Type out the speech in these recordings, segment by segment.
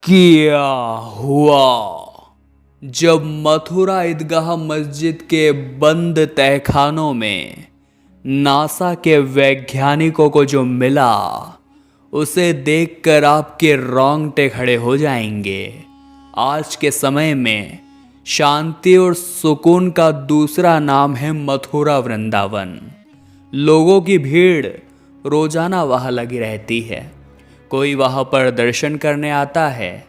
क्या हुआ जब मथुरा ईदगाह मस्जिद के बंद तहखानों में नासा के वैज्ञानिकों को जो मिला उसे देखकर आपके रोंगटे खड़े हो जाएंगे। आज के समय में शांति और सुकून का दूसरा नाम है मथुरा वृंदावन। लोगों की भीड़ रोजाना वहाँ लगी रहती है। कोई वहाँ पर दर्शन करने आता है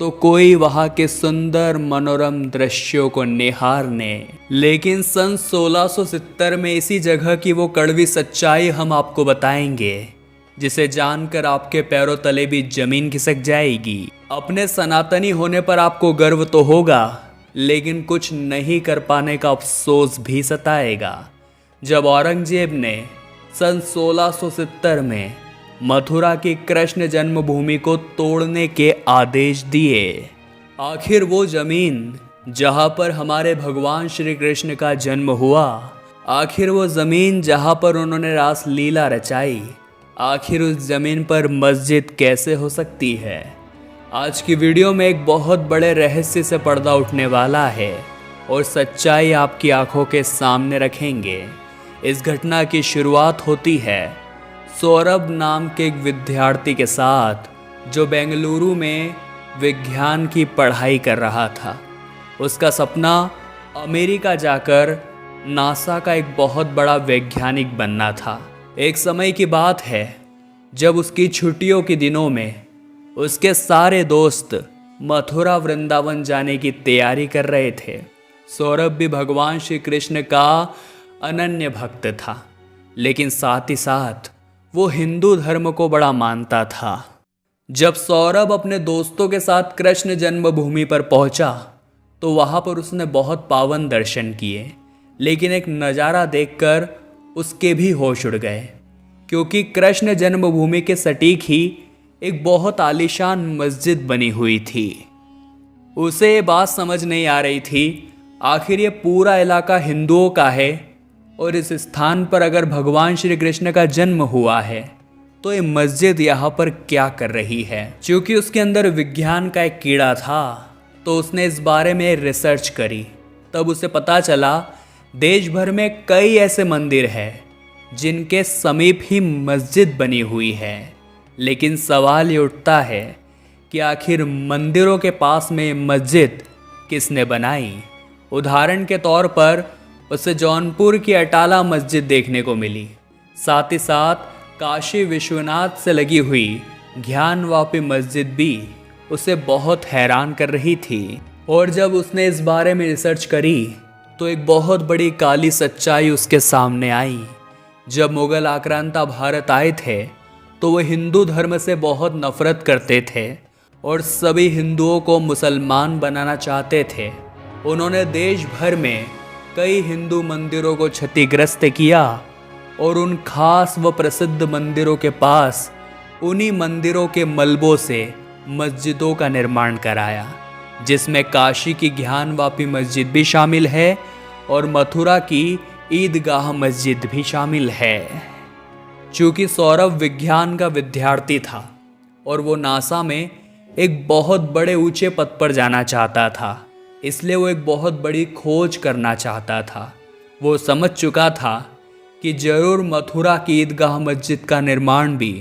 तो कोई वहाँ के सुंदर मनोरम दृश्यों को निहारने। लेकिन सन 1670 में इसी जगह की वो कड़वी सच्चाई हम आपको बताएंगे, जिसे जानकर आपके पैरों तले भी जमीन खिसक जाएगी। अपने सनातनी होने पर आपको गर्व तो होगा, लेकिन कुछ नहीं कर पाने का अफसोस भी सताएगा। जब औरंगजेब ने सन 1670 में मथुरा की कृष्ण जन्मभूमि को तोड़ने के आदेश दिए। आखिर वो जमीन जहाँ पर हमारे भगवान श्री कृष्ण का जन्म हुआ, आखिर वो जमीन जहाँ पर उन्होंने रास लीला रचाई, आखिर उस जमीन पर मस्जिद कैसे हो सकती है? आज की वीडियो में एक बहुत बड़े रहस्य से पर्दा उठने वाला है और सच्चाई आपकी आंखों के सामने रखेंगे। इस घटना की शुरुआत होती है सौरभ नाम के एक विद्यार्थी के साथ, जो बेंगलुरु में विज्ञान की पढ़ाई कर रहा था। उसका सपना अमेरिका जाकर नासा का एक बहुत बड़ा वैज्ञानिक बनना था। एक समय की बात है जब उसकी छुट्टियों के दिनों में उसके सारे दोस्त मथुरा वृंदावन जाने की तैयारी कर रहे थे। सौरभ भी भगवान श्री कृष्ण का अनन्य भक्त था, लेकिन साथ ही साथ वो हिंदू धर्म को बड़ा मानता था। जब सौरभ अपने दोस्तों के साथ कृष्ण जन्मभूमि पर पहुंचा तो वहां पर उसने बहुत पावन दर्शन किए, लेकिन एक नज़ारा देखकर उसके भी होश उड़ गए, क्योंकि कृष्ण जन्मभूमि के सटीक ही एक बहुत आलीशान मस्जिद बनी हुई थी। उसे ये बात समझ नहीं आ रही थी, आखिर ये पूरा इलाका हिंदुओं का है और इस स्थान पर अगर भगवान श्री कृष्ण का जन्म हुआ है तो ये मस्जिद यहाँ पर क्या कर रही है। क्योंकि उसके अंदर विज्ञान का एक कीड़ा था तो उसने इस बारे में रिसर्च करी। तब उसे पता चला देश भर में कई ऐसे मंदिर हैं जिनके समीप ही मस्जिद बनी हुई है। लेकिन सवाल ये उठता है कि आखिर मंदिरों के पास में मस्जिद किसने बनाई। उदाहरण के तौर पर उसे जौनपुर की अटाला मस्जिद देखने को मिली। साथ ही साथ काशी विश्वनाथ से लगी हुई ज्ञानवापी मस्जिद भी उसे बहुत हैरान कर रही थी। और जब उसने इस बारे में रिसर्च करी तो एक बहुत बड़ी काली सच्चाई उसके सामने आई। जब मुगल आक्रांता भारत आए थे तो वो हिंदू धर्म से बहुत नफरत करते थे और सभी हिंदुओं को मुसलमान बनाना चाहते थे। उन्होंने देश भर में कई हिंदू मंदिरों को क्षतिग्रस्त किया और उन खास व प्रसिद्ध मंदिरों के पास उन्हीं मंदिरों के मलबों से मस्जिदों का निर्माण कराया, जिसमें काशी की ज्ञानवापी मस्जिद भी शामिल है और मथुरा की ईदगाह मस्जिद भी शामिल है। चूँकि सौरभ विज्ञान का विद्यार्थी था और वो नासा में एक बहुत बड़े ऊंचे पद पर जाना चाहता था, इसलिए वो एक बहुत बड़ी खोज करना चाहता था। वो समझ चुका था कि जरूर मथुरा की ईदगाह मस्जिद का निर्माण भी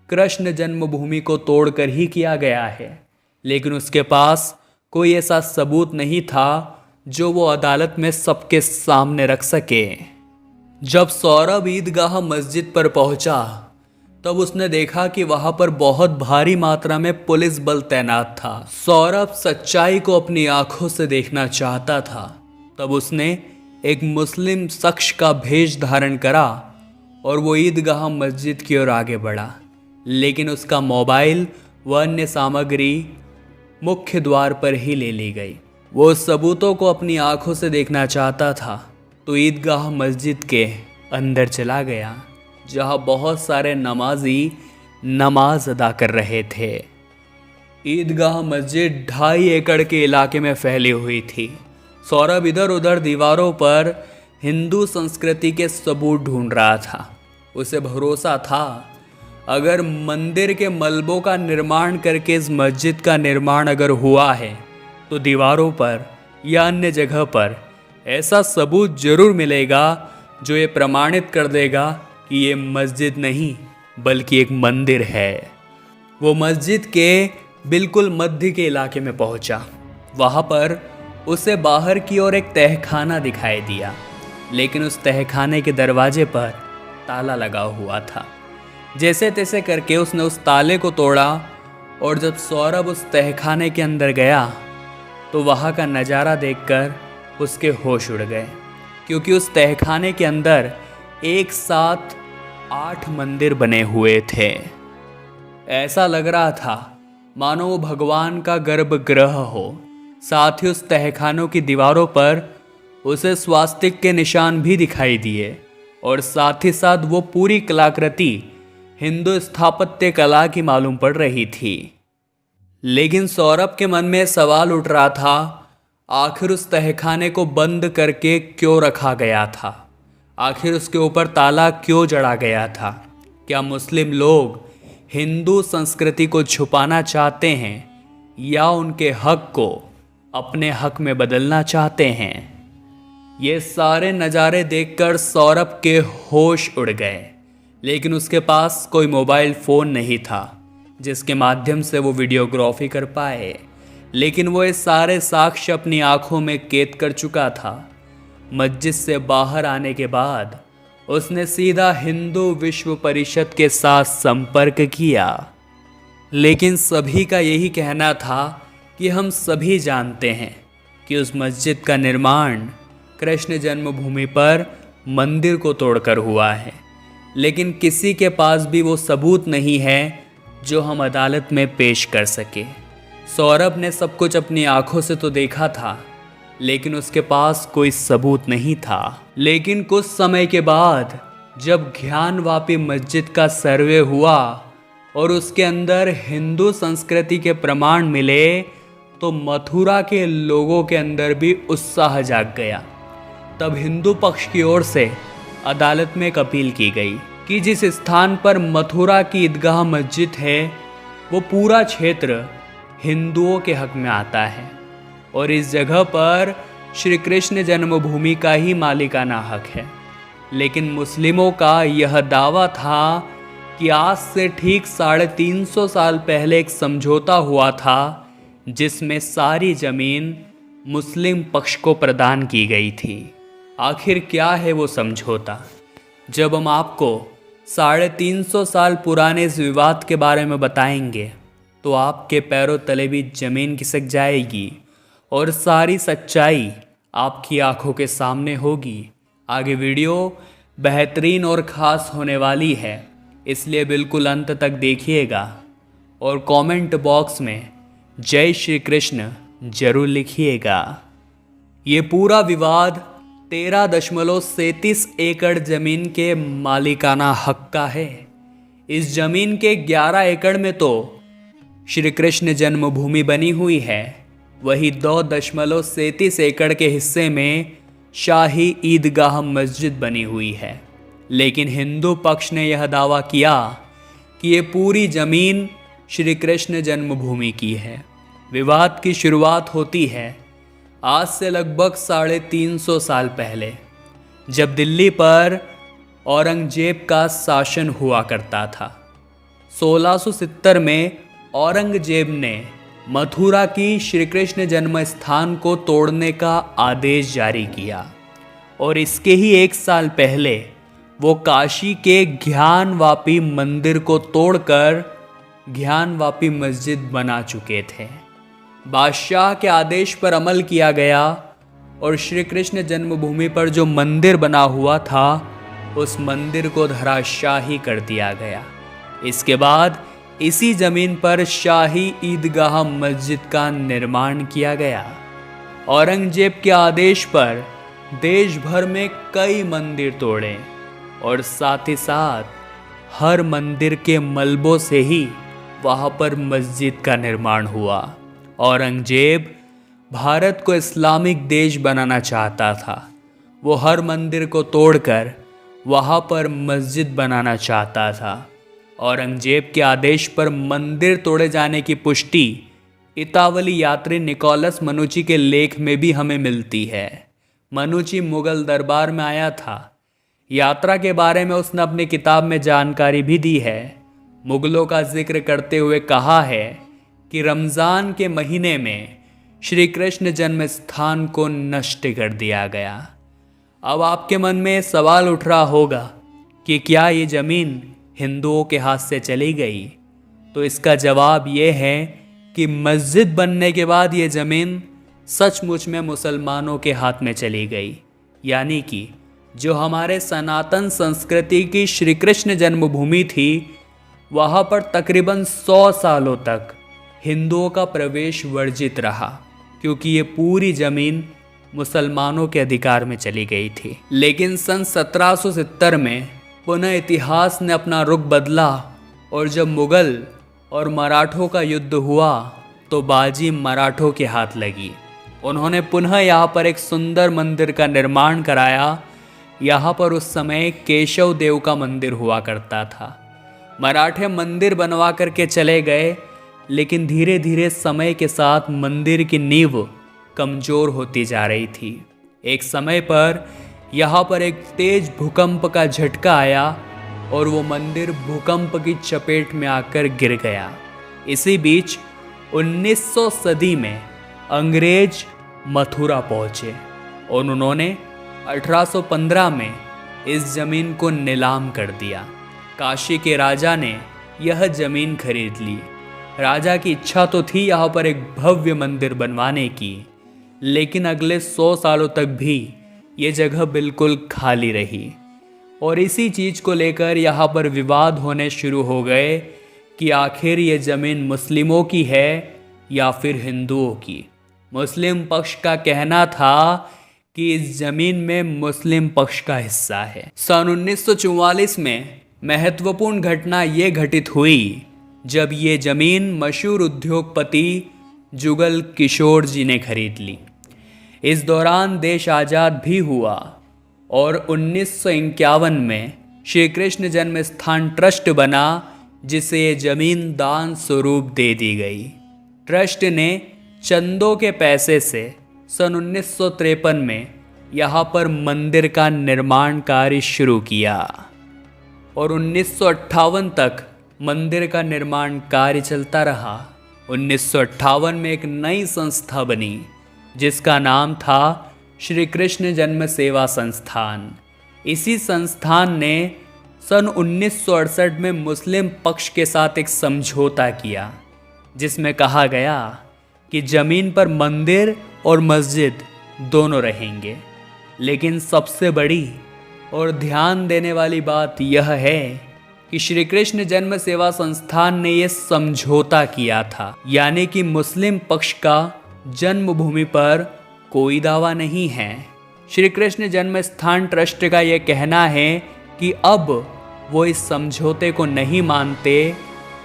कृष्ण जन्मभूमि को तोड़कर ही किया गया है, लेकिन उसके पास कोई ऐसा सबूत नहीं था जो वो अदालत में सबके सामने रख सके। जब सौरभ ईदगाह मस्जिद पर पहुंचा तब उसने देखा कि वहां पर बहुत भारी मात्रा में पुलिस बल तैनात था। सौरभ सच्चाई को अपनी आंखों से देखना चाहता था। तब उसने एक मुस्लिम शख्स का भेष धारण करा और वो ईदगाह मस्जिद की ओर आगे बढ़ा, लेकिन उसका मोबाइल व अन्य सामग्री मुख्य द्वार पर ही ले ली गई। वो सबूतों को अपनी आंखों से देखना चाहता था तो ईदगाह मस्जिद के अंदर चला गया, जहाँ बहुत सारे नमाजी नमाज अदा कर रहे थे। ईदगाह मस्जिद 2.5 एकड़ के इलाके में फैली हुई थी। सौरभ इधर उधर दीवारों पर हिंदू संस्कृति के सबूत ढूंढ रहा था। उसे भरोसा था अगर मंदिर के मलबों का निर्माण करके इस मस्जिद का निर्माण अगर हुआ है तो दीवारों पर या अन्य जगह पर ऐसा सबूत जरूर मिलेगा जो ये प्रमाणित कर देगा कि ये मस्जिद नहीं बल्कि एक मंदिर है। वो मस्जिद के बिल्कुल मध्य के इलाके में पहुंचा। वहाँ पर उसे बाहर की ओर एक तहखाना दिखाई दिया, लेकिन उस तहखाने के दरवाजे पर ताला लगा हुआ था। जैसे तैसे करके उसने उस ताले को तोड़ा और जब सौरभ उस तहखाने के अंदर गया तो वहाँ का नज़ारा देखकर उसके होश उड़ गए, क्योंकि उस तहखाने के अंदर एक साथ 8 मंदिर बने हुए थे। ऐसा लग रहा था मानो वो भगवान का गर्भगृह हो। साथ ही उस तहखानों की दीवारों पर उसे स्वास्तिक के निशान भी दिखाई दिए और साथ ही साथ वो पूरी कलाकृति हिंदू स्थापत्य कला की मालूम पड़ रही थी। लेकिन सौरभ के मन में सवाल उठ रहा था, आखिर उस तहखाने को बंद करके क्यों रखा गया था? आखिर उसके ऊपर ताला क्यों जड़ा गया था? क्या मुस्लिम लोग हिंदू संस्कृति को छुपाना चाहते हैं या उनके हक को अपने हक में बदलना चाहते हैं? ये सारे नज़ारे देखकर सौरभ के होश उड़ गए, लेकिन उसके पास कोई मोबाइल फ़ोन नहीं था जिसके माध्यम से वो वीडियोग्राफी कर पाए। लेकिन वो ये सारे साक्ष्य अपनी आंखों में कैद कर चुका था। मस्जिद से बाहर आने के बाद उसने सीधा हिंदू विश्व परिषद के साथ संपर्क किया, लेकिन सभी का यही कहना था कि हम सभी जानते हैं कि उस मस्जिद का निर्माण कृष्ण जन्मभूमि पर मंदिर को तोड़कर हुआ है, लेकिन किसी के पास भी वो सबूत नहीं है जो हम अदालत में पेश कर सके। सौरभ ने सब कुछ अपनी आंखों से तो देखा था, लेकिन उसके पास कोई सबूत नहीं था। लेकिन कुछ समय के बाद जब ज्ञानवापी मस्जिद का सर्वे हुआ और उसके अंदर हिंदू संस्कृति के प्रमाण मिले तो मथुरा के लोगों के अंदर भी उत्साह जाग गया। तब हिंदू पक्ष की ओर से अदालत में एक अपील की गई कि जिस स्थान पर मथुरा की ईदगाह मस्जिद है वो पूरा क्षेत्र हिंदुओं के हक में आता है और इस जगह पर श्री कृष्ण जन्मभूमि का ही मालिकाना हक है। लेकिन मुस्लिमों का यह दावा था कि आज से ठीक 350 साल पहले एक समझौता हुआ था जिसमें सारी जमीन मुस्लिम पक्ष को प्रदान की गई थी। आखिर क्या है वो समझौता? जब हम आपको 350 साल पुराने इस विवाद के बारे में बताएंगे तो आपके पैरों तले भी जमीन खिसक जाएगी और सारी सच्चाई आपकी आंखों के सामने होगी। आगे वीडियो बेहतरीन और ख़ास होने वाली है, इसलिए बिल्कुल अंत तक देखिएगा और कमेंट बॉक्स में जय श्री कृष्ण जरूर लिखिएगा। ये पूरा विवाद 13.37 एकड़ ज़मीन के मालिकाना हक का है। इस ज़मीन के 11 एकड़ में तो श्री कृष्ण जन्मभूमि बनी हुई है, वही 2.37 एकड़ के हिस्से में शाही ईदगाह मस्जिद बनी हुई है। लेकिन हिंदू पक्ष ने यह दावा किया कि ये पूरी ज़मीन श्री कृष्ण जन्मभूमि की है। विवाद की शुरुआत होती है आज से लगभग 350 साल पहले, जब दिल्ली पर औरंगजेब का शासन हुआ करता था। 1670 में औरंगजेब ने मथुरा की श्री कृष्ण जन्म स्थान को तोड़ने का आदेश जारी किया और इसके ही 1 साल पहले वो काशी के ज्ञानवापी मंदिर को तोड़कर ज्ञानवापी मस्जिद बना चुके थे। बादशाह के आदेश पर अमल किया गया और श्री कृष्ण जन्मभूमि पर जो मंदिर बना हुआ था उस मंदिर को धराशाही कर दिया गया। इसके बाद इसी जमीन पर शाही ईदगाह मस्जिद का निर्माण किया गया। औरंगजेब के आदेश पर देश भर में कई मंदिर तोड़े और साथ ही साथ हर मंदिर के मलबों से ही वहाँ पर मस्जिद का निर्माण हुआ। औरंगजेब भारत को इस्लामिक देश बनाना चाहता था। वो हर मंदिर को तोड़कर वहाँ पर मस्जिद बनाना चाहता था औरंगजेब के आदेश पर मंदिर तोड़े जाने की पुष्टि इतावली यात्री निकोलस मनुची के लेख में भी हमें मिलती है। मनुची मुगल दरबार में आया था। यात्रा के बारे में उसने अपनी किताब में जानकारी भी दी है। मुगलों का जिक्र करते हुए कहा है कि रमज़ान के महीने में श्री कृष्ण जन्म स्थान को नष्ट कर दिया गया। अब आपके मन में सवाल उठ रहा होगा कि क्या ये ज़मीन हिंदुओं के हाथ से चली गई? तो इसका जवाब ये है कि मस्जिद बनने के बाद ये ज़मीन सचमुच में मुसलमानों के हाथ में चली गई। यानी कि जो हमारे सनातन संस्कृति की श्री कृष्ण जन्मभूमि थी, वहाँ पर तकरीबन 100 सालों तक हिंदुओं का प्रवेश वर्जित रहा, क्योंकि ये पूरी ज़मीन मुसलमानों के अधिकार में चली गई थी। लेकिन सन 1770 में पुनः इतिहास ने अपना रुख बदला और जब मुगल और मराठों का युद्ध हुआ तो बाजी मराठों के हाथ लगी। उन्होंने पुनः यहाँ पर एक सुंदर मंदिर का निर्माण कराया। यहाँ पर उस समय केशव देव का मंदिर हुआ करता था। मराठे मंदिर बनवा करके चले गए, लेकिन धीरे धीरे समय के साथ मंदिर की नींव कमज़ोर होती जा रही थी। एक समय पर यहाँ पर एक तेज भूकंप का झटका आया और वो मंदिर भूकंप की चपेट में आकर गिर गया। इसी बीच 1900 सदी में अंग्रेज मथुरा पहुँचे और उन्होंने 1815 में इस ज़मीन को नीलाम कर दिया। काशी के राजा ने यह ज़मीन खरीद ली। राजा की इच्छा तो थी यहाँ पर एक भव्य मंदिर बनवाने की, लेकिन अगले 100 सालों तक भी ये जगह बिल्कुल खाली रही और इसी चीज़ को लेकर यहाँ पर विवाद होने शुरू हो गए कि आखिर ये ज़मीन मुस्लिमों की है या फिर हिंदुओं की। मुस्लिम पक्ष का कहना था कि इस ज़मीन में मुस्लिम पक्ष का हिस्सा है। सन 1944 में महत्वपूर्ण घटना ये घटित हुई जब ये ज़मीन मशहूर उद्योगपति जुगल किशोर जी ने खरीद ली। इस दौरान देश आज़ाद भी हुआ और 1951 में श्री कृष्ण जन्म स्थान ट्रस्ट बना, जिसे ये ज़मीन दान स्वरूप दे दी गई। ट्रस्ट ने चंदों के पैसे से सन 1953 में यहाँ पर मंदिर का निर्माण कार्य शुरू किया और 1958 तक मंदिर का निर्माण कार्य चलता रहा। 1958 में एक नई संस्था बनी जिसका नाम था श्री कृष्ण जन्म सेवा संस्थान। इसी संस्थान ने सन 1968 में मुस्लिम पक्ष के साथ एक समझौता किया, जिसमें कहा गया कि ज़मीन पर मंदिर और मस्जिद दोनों रहेंगे। लेकिन सबसे बड़ी और ध्यान देने वाली बात यह है कि श्री कृष्ण जन्म सेवा संस्थान ने यह समझौता किया था, यानी कि मुस्लिम पक्ष का जन्मभूमि पर कोई दावा नहीं है। श्री कृष्ण जन्म स्थान ट्रस्ट का यह कहना है कि अब वो इस समझौते को नहीं मानते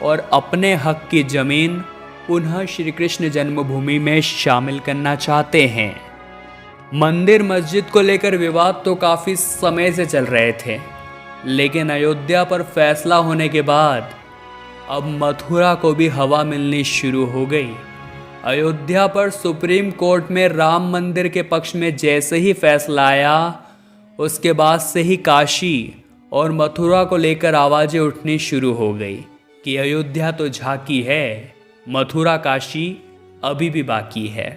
और अपने हक की ज़मीन पुनः श्री कृष्ण जन्मभूमि में शामिल करना चाहते हैं। मंदिर मस्जिद को लेकर विवाद तो काफ़ी समय से चल रहे थे, लेकिन अयोध्या पर फैसला होने के बाद अब मथुरा को भी हवा मिलनी शुरू हो गई। अयोध्या पर सुप्रीम कोर्ट में राम मंदिर के पक्ष में जैसे ही फैसला आया, उसके बाद से ही काशी और मथुरा को लेकर आवाज़ें उठनी शुरू हो गई कि अयोध्या तो झांकी है, मथुरा काशी अभी भी बाकी है।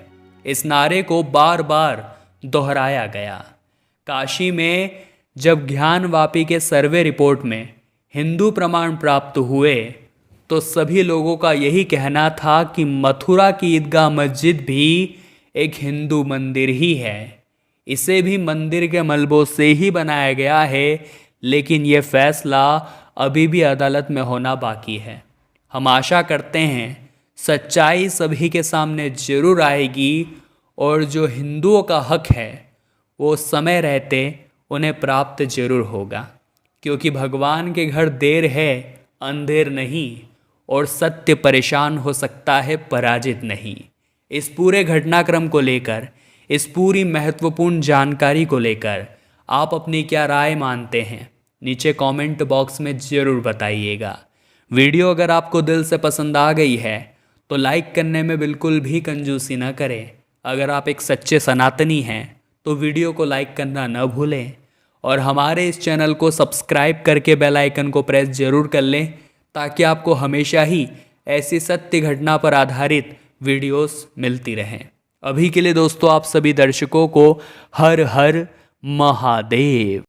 इस नारे को बार बार दोहराया गया। काशी में जब ज्ञानवापी के सर्वे रिपोर्ट में हिंदू प्रमाण प्राप्त हुए तो सभी लोगों का यही कहना था कि मथुरा की ईदगाह मस्जिद भी एक हिंदू मंदिर ही है। इसे भी मंदिर के मलबों से ही बनाया गया है, लेकिन ये फैसला अभी भी अदालत में होना बाकी है। हम आशा करते हैं सच्चाई सभी के सामने जरूर आएगी और जो हिंदुओं का हक है वो समय रहते उन्हें प्राप्त जरूर होगा, क्योंकि भगवान के घर देर है अंधेर नहीं और सत्य परेशान हो सकता है पराजित नहीं। इस पूरे घटनाक्रम को लेकर, इस पूरी महत्वपूर्ण जानकारी को लेकर आप अपनी क्या राय मानते हैं नीचे कमेंट बॉक्स में ज़रूर बताइएगा। वीडियो अगर आपको दिल से पसंद आ गई है तो लाइक करने में बिल्कुल भी कंजूसी ना करें। अगर आप एक सच्चे सनातनी हैं तो वीडियो को लाइक करना न भूलें और हमारे इस चैनल को सब्सक्राइब करके बेल आइकन को प्रेस जरूर कर लें ताकि आपको हमेशा ही ऐसी सत्य घटना पर आधारित वीडियोस मिलती रहें। अभी के लिए दोस्तों आप सभी दर्शकों को हर हर महादेव।